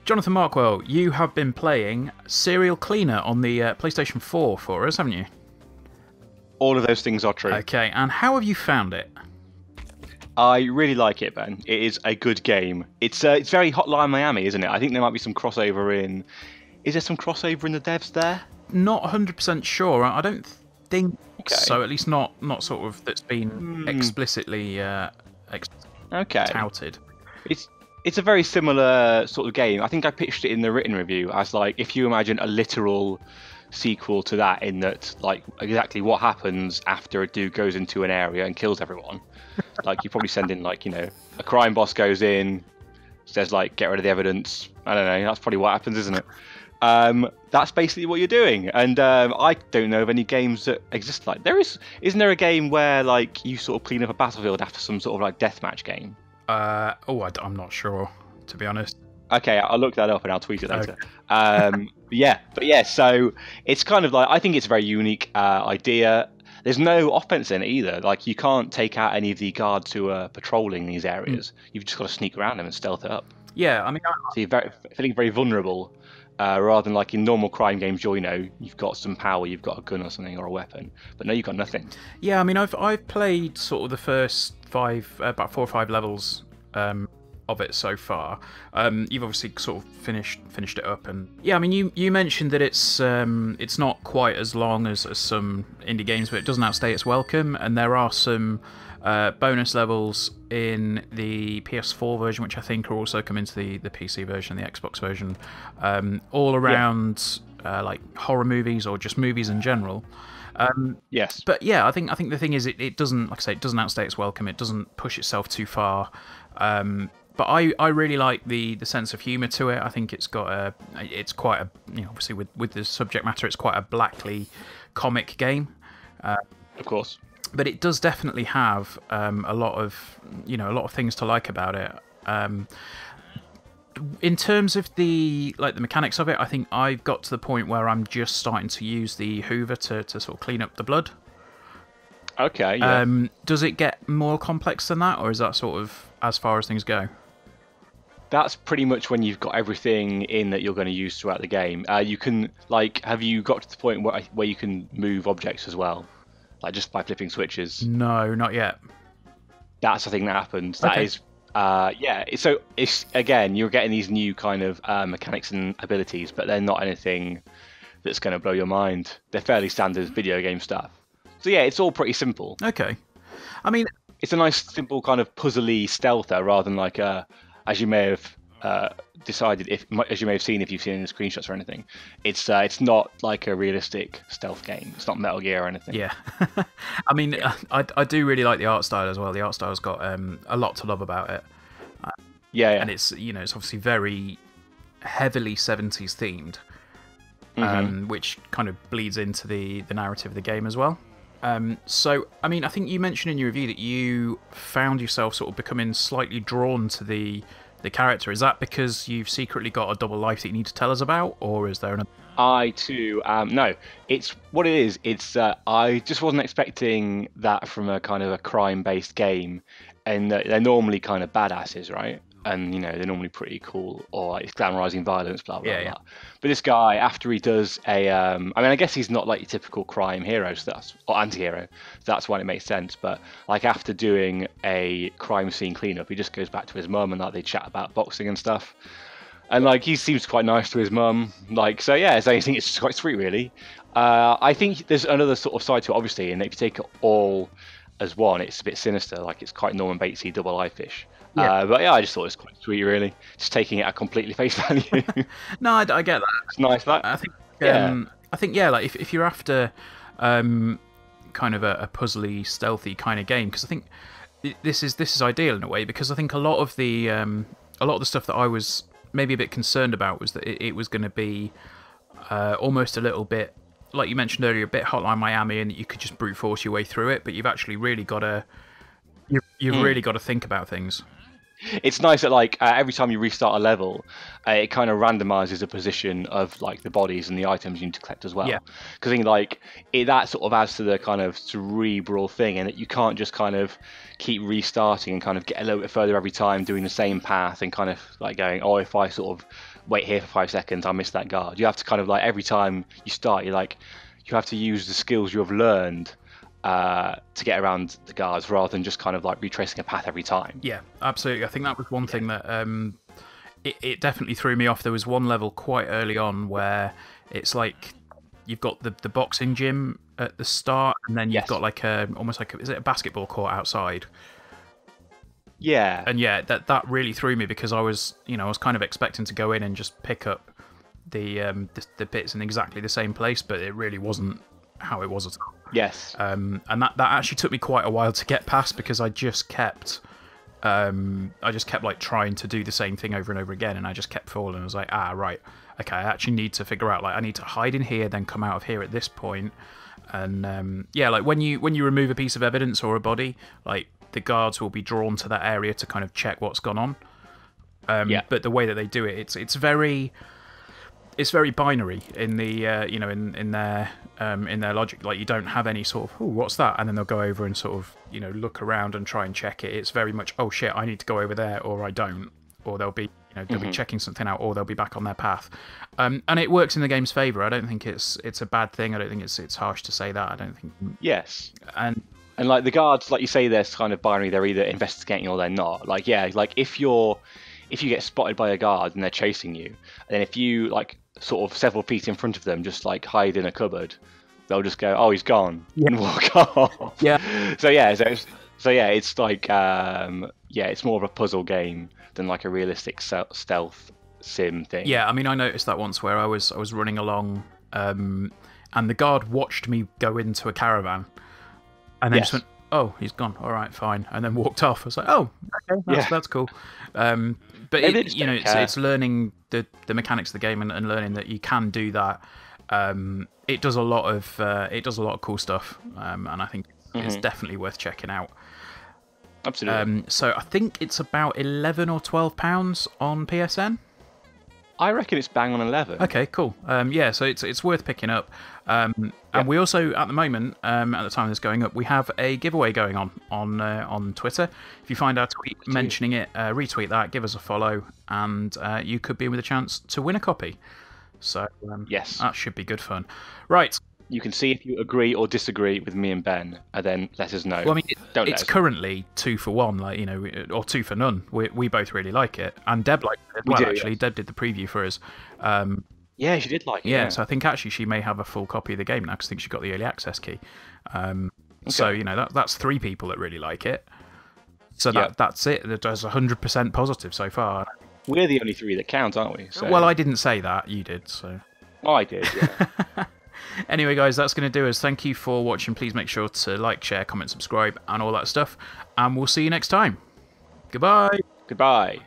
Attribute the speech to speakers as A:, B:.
A: Jonathan Markwell, you have been playing Serial Cleaner on the PlayStation 4 for us, haven't you?
B: All of those things are true.
A: Okay, and how have you found it?
B: I really like it, Ben. It is a good game. It's very Hotline Miami, isn't it? I think there might be some crossover in. Is there some crossover in the devs there?
A: Not 100% sure. I don't think
B: Okay.
A: so. At least not sort of that's been explicitly touted.
B: It's a very similar sort of game. I think I pitched it in the written review as like if you imagine a literal sequel to that, in that like exactly what happens after a dude goes into an area and kills everyone. Like you probably send in like, you know, a crime boss goes in, says like get rid of the evidence. I don't know. That's probably what happens, isn't it? That's basically what you're doing. And I don't know of any games that exist like isn't there a game where like you sort of clean up a battlefield after some sort of like deathmatch game?
A: I'm not sure, to be honest.
B: Okay, I'll look that up and I'll tweet it later. Okay. So it's kind of like, I think it's a very unique idea. There's no offense in it either. Like you can't take out any of the guards who are patrolling these areas. You've just got to sneak around them and stealth it up.
A: Yeah, I mean,
B: So you're feeling very vulnerable, rather than like in normal crime games, you know, you've got some power, you've got a gun or something or a weapon, but no, you've got nothing.
A: Yeah, I mean, I've played sort of the first about 4 or 5 levels of it so far. You've obviously sort of finished it up, and yeah, I mean, you mentioned that it's not quite as long as some indie games, but it doesn't outstay its welcome, and there are some bonus levels in the PS4 version, which I think are also coming to the PC version, the Xbox version, all around like horror movies or just movies in general.
B: Yes.
A: But yeah, I think the thing is it doesn't, like I say, it doesn't outstay its welcome. It doesn't push itself too far. But I really like the sense of humour to it. I think it's quite a, you know, obviously with the subject matter, it's quite a blackly comic game.
B: Of course.
A: But it does definitely have a lot of things to like about it. In terms of the mechanics of it, I think I've got to the point where I'm just starting to use the Hoover to sort of clean up the blood.
B: Okay. Yeah.
A: Does it get more complex than that, or is that sort of as far as things go?
B: That's pretty much when you've got everything in that you're going to use throughout the game. You can have you got to the point where you can move objects as well, like just by flipping switches?
A: No, not yet.
B: That's the thing that happens. That is. So it's again, you're getting these new kind of mechanics and abilities, but they're not anything that's going to blow your mind. They're fairly standard video game stuff. So yeah, it's all pretty simple.
A: Okay, I mean,
B: it's a nice, simple kind of puzzly stealther rather than like as you may have decided, as you may have seen if you've seen the screenshots or anything. It's not like a realistic stealth game. It's not Metal Gear or anything.
A: Yeah, I mean, I do really like the art style as well. The art style's got a lot to love about it.
B: Yeah,
A: and it's it's obviously very heavily 70s themed, which kind of bleeds into the narrative of the game as well. So, I mean, I think you mentioned in your review that you found yourself sort of becoming slightly drawn to the character. Is that because you've secretly got a double life that you need to tell us about, or is there another?
B: I too no. It's what it is. It's I just wasn't expecting that from a kind of a crime-based game, and they're normally kind of badasses, right? And you know they're normally pretty cool, or like glamorizing violence, blah blah blah. But this guy, after he does I mean, I guess he's not like your typical crime hero, or anti-hero, so that's why it makes sense. But like after doing a crime scene cleanup, he just goes back to his mum and like they chat about boxing and stuff. And like he seems quite nice to his mum, like so. Yeah, so I think it's quite sweet, really. I think there's another sort of side to it, obviously, and if you take it all as one, it's a bit sinister. Like it's quite Norman Batesy, double life-ish.
A: Yeah.
B: But yeah, I just thought it was quite sweet, really. Just taking it at completely face value.
A: No, I get that.
B: It's nice. That
A: I think like if you're after kind of a puzzly, stealthy kind of game, because I think this is ideal in a way, because I think a lot of the stuff that I was maybe a bit concerned about was that it was going to be almost a little bit, like you mentioned earlier, a bit Hotline Miami, and you could just brute force your way through it, but you've actually really got to really got to think about things.
B: It's nice that like every time you restart a level, it kind of randomizes the position of like the bodies and the items you need to collect as well.
A: Yeah.
B: Because I think like that sort of adds to the kind of cerebral thing, and that you can't just kind of keep restarting and kind of get a little bit further every time doing the same path and kind of like going, oh, if I sort of wait here for 5 seconds, I missed that guard. You have to kind of like every time you start, you have to use the skills you have learned to get around the guards rather than just kind of like retracing a path every time.
A: Yeah, absolutely. I think that was one thing that it definitely threw me off. There was one level quite early on where it's like you've got the boxing gym at the start, and then you've got like almost like is it a basketball court outside?
B: Yeah.
A: And yeah, that really threw me because I was kind of expecting to go in and just pick up the bits in exactly the same place, but it really wasn't how it was at all.
B: Yes.
A: And that actually took me quite a while to get past because I just kept like trying to do the same thing over and over again, and I just kept falling. I was like, right, okay, I actually need to figure out, like, I need to hide in here, then come out of here at this point. And yeah, like when you remove a piece of evidence or a body, like the guards will be drawn to that area to kind of check what's gone on. But the way that they do it, it's very binary in the in their logic. Like you don't have any sort of what's that, and then they'll go over and sort of look around and try and check it. It's very much shit, I need to go over there, or I don't, or they'll be they'll be checking something out, or they'll be back on their path. And it works in the game's favour. I don't think it's a bad thing. I don't think it's harsh to say that. I don't think.
B: Yes.
A: And
B: like the guards, like you say, they're kind of binary. They're either investigating or they're not. Like like if you get spotted by a guard and they're chasing you, and then if you like sort of several feet in front of them, just like hide in a cupboard, they'll just go, "Oh, he's gone," and walk off.
A: Yeah.
B: So yeah, it's like it's more of a puzzle game than like a realistic stealth sim thing.
A: Yeah, I mean, I noticed that once where I was running along, and the guard watched me go into a caravan, and then just went, "Oh, he's gone. All right, fine," and then walked off. I was like, "Oh, okay, that's cool." But it's learning the mechanics of the game and learning that you can do that. It does a lot of cool stuff, and I think it's definitely worth checking out.
B: Absolutely.
A: So I think it's about £11 or £12 on PSN.
B: I reckon it's bang on 11.
A: Okay, cool. Yeah, so it's worth picking up. And we also, at the moment, at the time this going up, we have a giveaway going on Twitter. If you find our tweet mentioning it, retweet that, give us a follow, and you could be with a chance to win a copy. So
B: yes,
A: that should be good fun. Right.
B: You can see if you agree or disagree with me and Ben, and then let us know.
A: Well, I mean, it's currently 2 for 1, or 2 for none. We both really like it, and Deb liked it as well. Actually, yes. Deb did the preview for us.
B: Yeah, she did like it.
A: Yeah, so I think actually she may have a full copy of the game now because I think she got the early access key. So that's 3 people that really like it. So that's it. There's 100% positive so far.
B: We're the only 3 that count, aren't we? So.
A: Well, I didn't say that. You did. So.
B: I did. Yeah.
A: Anyway, guys, that's going to do us. Thank you for watching. Please make sure to like, share, comment, subscribe, and all that stuff. And we'll see you next time. Goodbye.
B: Goodbye.